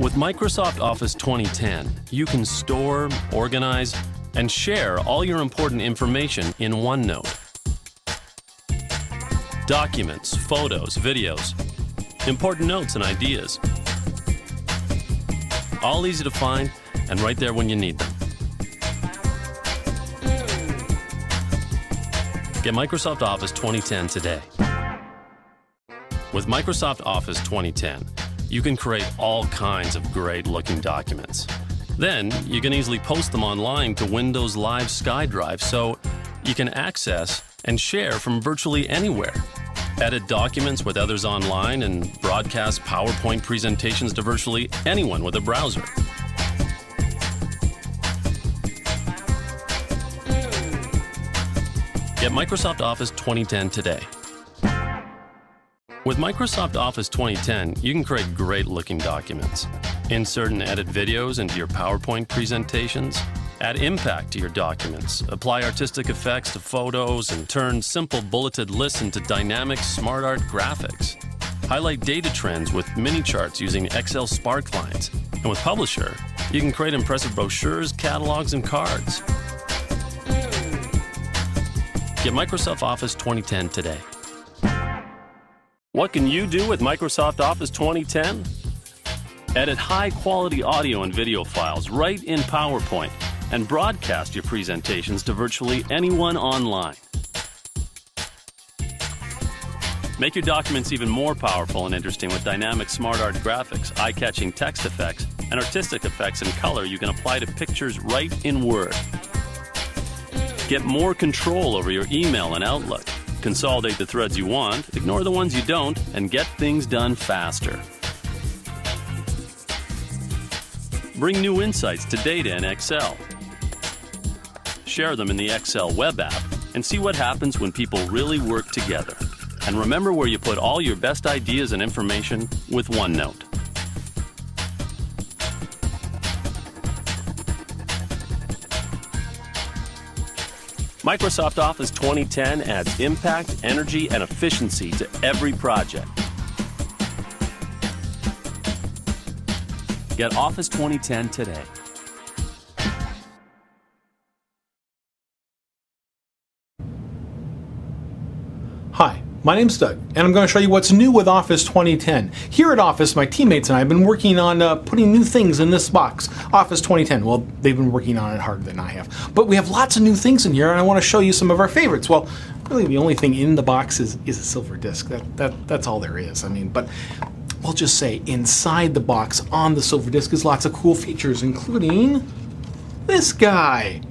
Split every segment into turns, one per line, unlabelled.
With Microsoft Office 2010, you can store, organize, and share all your important information in OneNote. Documents, photos, videos, important notes and ideas. All easy to find and right there when you need them. Get Microsoft Office 2010 today. With Microsoft Office 2010, you can create all kinds of great-looking documents. Then, you can easily post them online to Windows Live SkyDrive so you can access and share from virtually anywhere. Edit documents with others online and broadcast PowerPoint presentations to virtually anyone with a browser. Get Microsoft Office 2010 today. With Microsoft Office 2010, you can create great-looking documents. Insert and edit videos into your PowerPoint presentations. Add impact to your documents. Apply artistic effects to photos and turn simple bulleted lists into dynamic smart art graphics. Highlight data trends with mini charts using Excel Spark lines. And with Publisher, you can create impressive brochures, catalogs, and cards. Get Microsoft Office 2010 today. What can you do with Microsoft Office 2010? Edit high-quality audio and video files right in PowerPoint and broadcast your presentations to virtually anyone online. Make your documents even more powerful and interesting with dynamic smart art graphics, eye-catching text effects, and artistic effects in color you can apply to pictures right in Word. Get more control over your email and Outlook. Consolidate the threads you want, ignore the ones you don't, and get things done faster. Bring new insights to data in Excel. Share them in the Excel web app and see what happens when people really work together. And remember where you put all your best ideas and information with OneNote. Microsoft Office 2010 adds impact, energy, and efficiency to every project. Get Office 2010 today.
Hi, my name's Doug, and I'm going to show you what's new with Office 2010. Here at Office, my teammates and I have been working on putting new things in this box, Office 2010. Well, they've been working on it harder than I have. But we have lots of new things in here, and I want to show you some of our favorites. Well, really the only thing in the box is a silver disc. That's all there is. I mean, but we'll just say inside the box on the silver disc is lots of cool features, including this guy.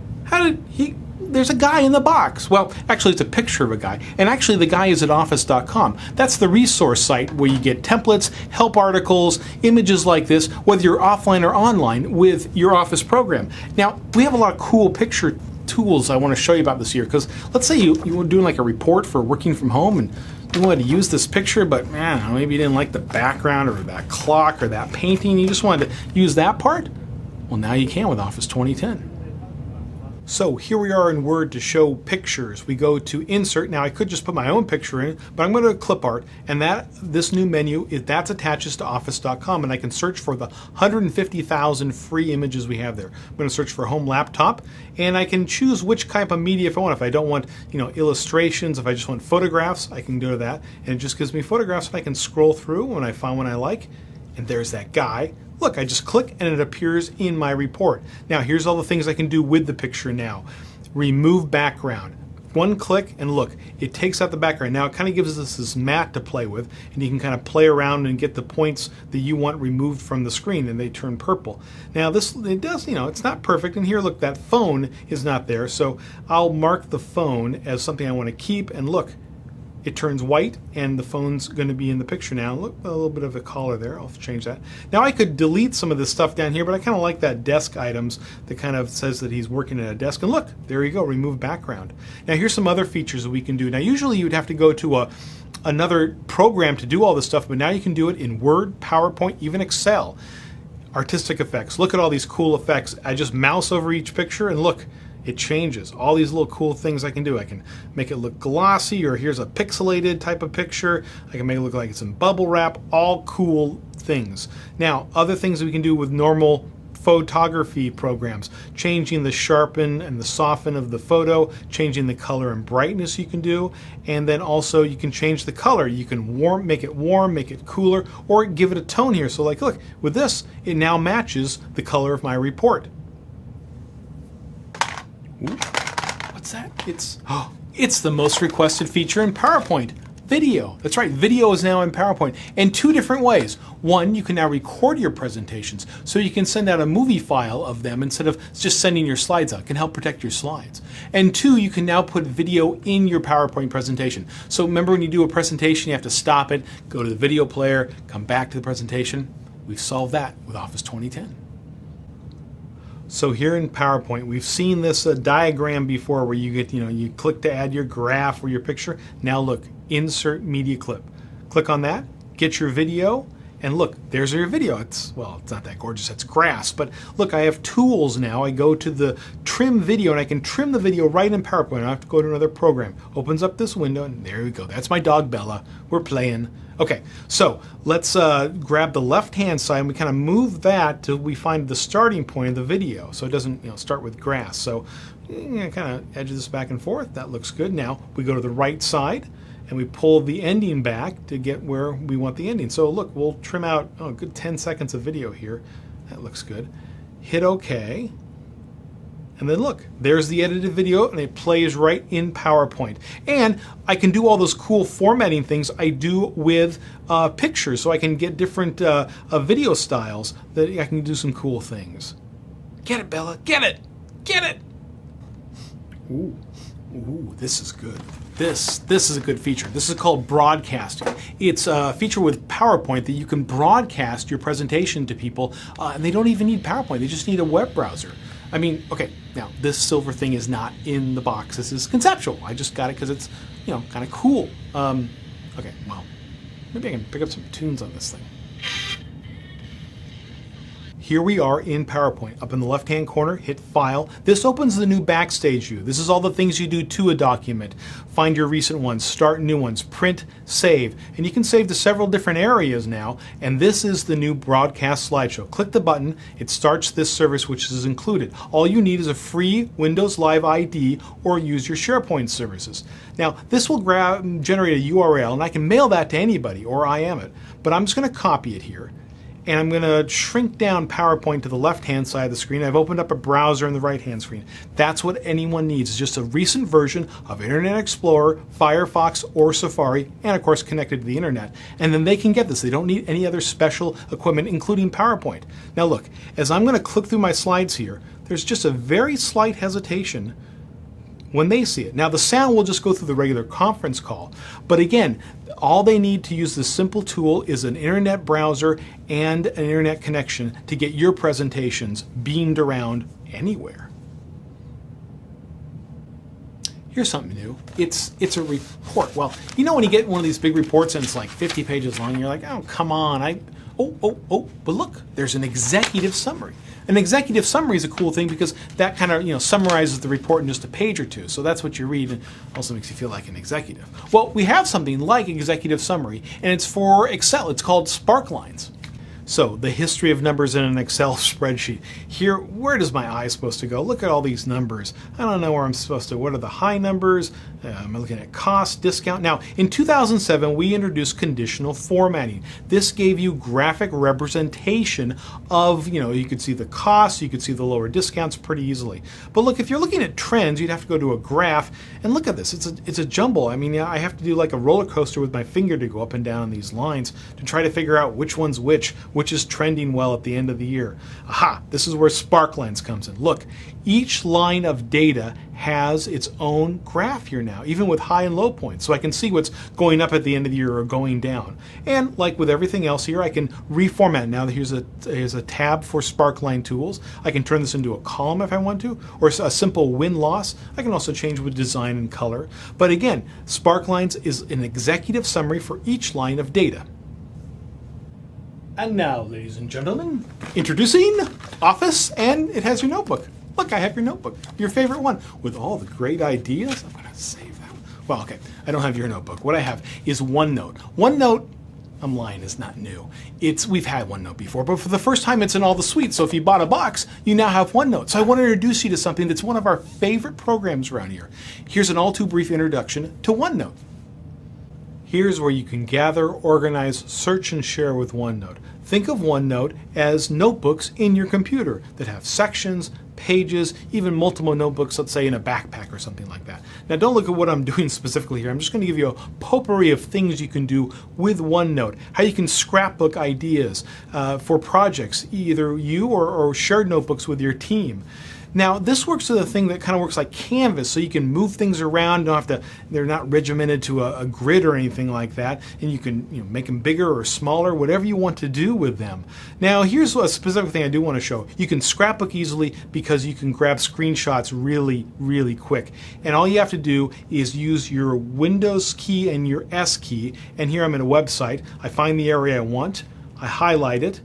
There's a guy in the box. Well, actually it's a picture of a guy, and actually the guy is at office.com. That's the resource site where you get templates, help articles, images like this, whether you're offline or online with your Office program. Now, we have a lot of cool picture tools I want to show you about this year, because let's say you were doing like a report for working from home and you wanted to use this picture, but man, maybe you didn't like the background or that clock or that painting, you just wanted to use that part? Well, now you can with Office 2010. So here we are in Word to show pictures. We go to Insert. Now I could just put my own picture in, but I'm going to clip art, and this new menu that attaches to office.com, and I can search for the 150,000 free images we have there. I'm going to search for home laptop, and I can choose which type of media if I want. If I don't want, illustrations, if I just want photographs, I can go to that, and it just gives me photographs, and I can scroll through when I find one I like, and there's that guy. Look, I just click and it appears in my report. Now here's all the things I can do with the picture now. Remove background. One click and look, it takes out the background. Now it kind of gives us this mat to play with, and you can kind of play around and get the points that you want removed from the screen, and they turn purple. Now it does, it's not perfect, and here look, that phone is not there, so I'll mark the phone as something I want to keep, and look, it turns white and the phone's going to be in the picture now. Look, a little bit of a color there. I'll change that. Now I could delete some of this stuff down here, but I kind of like that desk items that kind of says that he's working at a desk. And look, there you go, remove background. Now here's some other features that we can do. Now usually you would have to go to another program to do all this stuff, but now you can do it in Word, PowerPoint, even Excel. Artistic effects. Look at all these cool effects. I just mouse over each picture and look, it changes. All these little cool things I can do. I can make it look glossy, or here's a pixelated type of picture. I can make it look like it's in bubble wrap. All cool things. Now, other things we can do with normal photography programs, changing the sharpen and the soften of the photo, changing the color and brightness you can do, and then also you can change the color. You can make it cooler, or give it a tone here. So like, look, with this, it now matches the color of my report. Ooh, what's that? It's the most requested feature in PowerPoint. Video. That's right, video is now in PowerPoint in two different ways. One, you can now record your presentations, so you can send out a movie file of them instead of just sending your slides out. It can help protect your slides. And two, you can now put video in your PowerPoint presentation. So remember, when you do a presentation, you have to stop it, go to the video player, come back to the presentation. We've solved that with Office 2010. So here in PowerPoint, we've seen this diagram before where you get, you click to add your graph or your picture. Now look, insert media clip. Click on that, get your video, and look, there's your video. It's not that gorgeous, it's grass, but look, I have tools now. I go to the trim video and I can trim the video right in PowerPoint. I don't have to go to another program. Opens up this window and there we go. That's my dog Bella. We're playing. Okay, so let's grab the left-hand side and we kind of move that till we find the starting point of the video, so it doesn't start with grass. So kind of edge this back and forth. That looks good. Now we go to the right side and we pull the ending back to get where we want the ending. So look, we'll trim out a good 10 seconds of video here. That looks good. Hit OK. And then look, there's the edited video and it plays right in PowerPoint. And I can do all those cool formatting things I do with pictures, so I can get different video styles that I can do some cool things. Get it, Bella, get it, get it. Ooh, this is good. This is a good feature. This is called broadcasting. It's a feature with PowerPoint that you can broadcast your presentation to people, and they don't even need PowerPoint. They just need a web browser. I mean, okay, now this silver thing is not in the box. This is conceptual. I just got it because it's, kind of cool. Okay, well, maybe I can pick up some tunes on this thing. Here we are in PowerPoint. Up in the left-hand corner, hit File. This opens the new Backstage view. This is all the things you do to a document. Find your recent ones, start new ones, print, save. And you can save to several different areas now. And this is the new broadcast slideshow. Click the button. It starts this service, which is included. All you need is a free Windows Live ID or use your SharePoint services. Now, this will generate a URL, and I can mail that to anybody, or IM it. But I'm just going to copy it here. And I'm going to shrink down PowerPoint to the left-hand side of the screen. I've opened up a browser in the right-hand screen. That's what anyone needs, is just a recent version of Internet Explorer, Firefox, or Safari, and of course connected to the Internet. And then they can get this. They don't need any other special equipment, including PowerPoint. Now look, as I'm going to click through my slides here, there's just a very slight hesitation when they see it. Now the sound will just go through the regular conference call, but again, all they need to use this simple tool is an internet browser and an internet connection to get your presentations beamed around anywhere. Here's something new. It's a report. Well, when you get one of these big reports and it's like 50 pages long, you're like, oh, come on. But look, there's an executive summary. An executive summary is a cool thing because that kind of summarizes the report in just a page or two. So that's what you read, and also makes you feel like an executive. Well, we have something like executive summary, and it's for Excel. It's called Sparklines. So the history of numbers in an Excel spreadsheet. Here, where does my eye supposed to go? Look at all these numbers. I don't know where I'm supposed to. What are the high numbers? I'm looking at cost, discount. Now, in 2007, we introduced conditional formatting. This gave you graphic representation of, you could see the costs, you could see the lower discounts pretty easily. But look, if you're looking at trends, you'd have to go to a graph, and look at this. It's a jumble. I mean, I have to do like a roller coaster with my finger to go up and down these lines to try to figure out which one's which is trending well at the end of the year. Aha, this is where Sparklines comes in. Look, each line of data has its own graph here now, even with high and low points. So I can see what's going up at the end of the year or going down. And like with everything else here, I can reformat. Now here's a tab for Sparkline tools. I can turn this into a column if I want to, or a simple win-loss. I can also change with design and color. But again, Sparklines is an executive summary for each line of data. And now, ladies and gentlemen, introducing Office, and it has your notebook. Look, I have your notebook, your favorite one, with all the great ideas. I'm going to save that. Well, okay, I don't have your notebook. What I have is OneNote. OneNote, I'm lying, is not new. We've had OneNote before, but for the first time it's in all the suites. So if you bought a box, you now have OneNote. So I want to introduce you to something that's one of our favorite programs around here. Here's an all too brief introduction to OneNote. Here's where you can gather, organize, search, and share with OneNote. Think of OneNote as notebooks in your computer that have sections, pages, even multiple notebooks, let's say in a backpack or something like that. Now don't look at what I'm doing specifically here. I'm just going to give you a potpourri of things you can do with OneNote. How you can scrapbook ideas for projects, either you or shared notebooks with your team. Now this works with a thing that kind of works like Canvas, so you can move things around. Don't have to, they're not regimented to a grid or anything like that, and you can make them bigger or smaller, whatever you want to do with them. Now here's a specific thing I do want to show. You can scrapbook easily because you can grab screenshots really quick, and all you have to do is use your Windows key and your S key, and here I'm in a website. I find the area I want, I highlight it,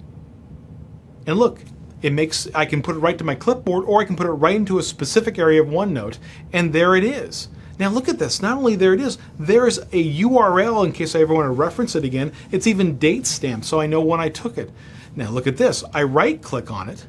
and look, I can put it right to my clipboard, or I can put it right into a specific area of OneNote, and there it is. Now look at this. Not only there it is, there's a URL in case I ever want to reference it again. It's even date stamped, so I know when I took it. Now look at this. I right-click on it,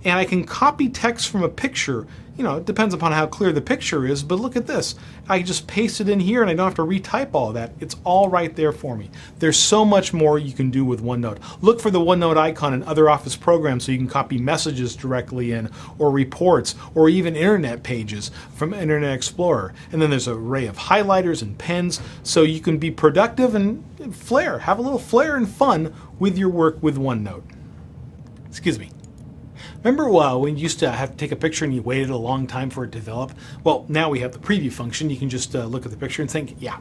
and I can copy text from a picture. It depends upon how clear the picture is, but look at this. I just paste it in here and I don't have to retype all of that. It's all right there for me. There's so much more you can do with OneNote. Look for the OneNote icon in other Office programs so you can copy messages directly in, or reports, or even internet pages from Internet Explorer. And then there's an array of highlighters and pens, so you can be productive and have a little flair and fun with your work with OneNote. Excuse me. Remember when you used to have to take a picture and you waited a long time for it to develop? Well, now we have the preview function. You can just look at the picture and think, yeah,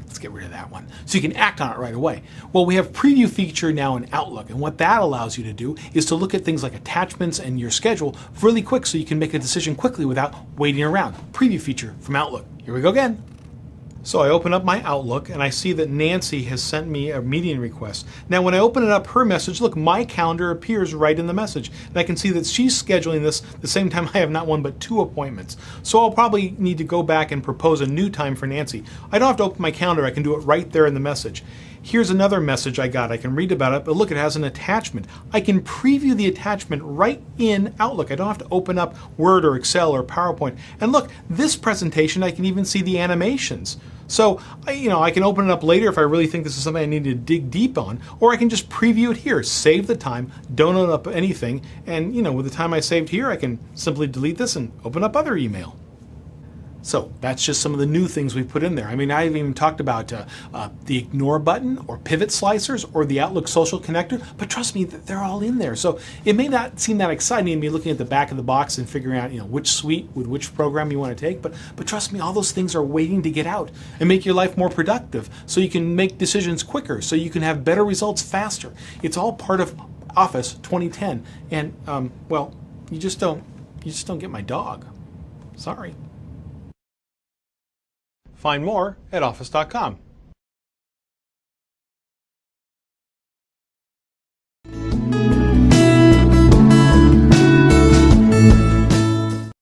let's get rid of that one. So you can act on it right away. Well, we have preview feature now in Outlook, and what that allows you to do is to look at things like attachments and your schedule really quick, so you can make a decision quickly without waiting around. Preview feature from Outlook. Here we go again. So I open up my Outlook and I see that Nancy has sent me a meeting request. Now when I open it up, her message, look, my calendar appears right in the message. And I can see that she's scheduling this the same time I have not one but 2 appointments. So I'll probably need to go back and propose a new time for Nancy. I don't have to open my calendar, I can do it right there in the message. Here's another message I got. I can read about it, but look, it has an attachment. I can preview the attachment right in Outlook. I don't have to open up Word or Excel or PowerPoint. And look, this presentation, I can even see the animations. So, I can open it up later if I really think this is something I need to dig deep on, or I can just preview it here, save the time, don't open up anything, and with the time I saved here, I can simply delete this and open up other email. So that's just some of the new things we've put in there. I mean, I haven't even talked about the ignore button or pivot slicers or the Outlook social connector, but trust me, they're all in there. So it may not seem that exciting to me looking at the back of the box and figuring out which suite with which program you want to take, but trust me, all those things are waiting to get out and make your life more productive, so you can make decisions quicker, so you can have better results faster. It's all part of Office 2010, and well, you just don't get my dog. Sorry. Find more at office.com.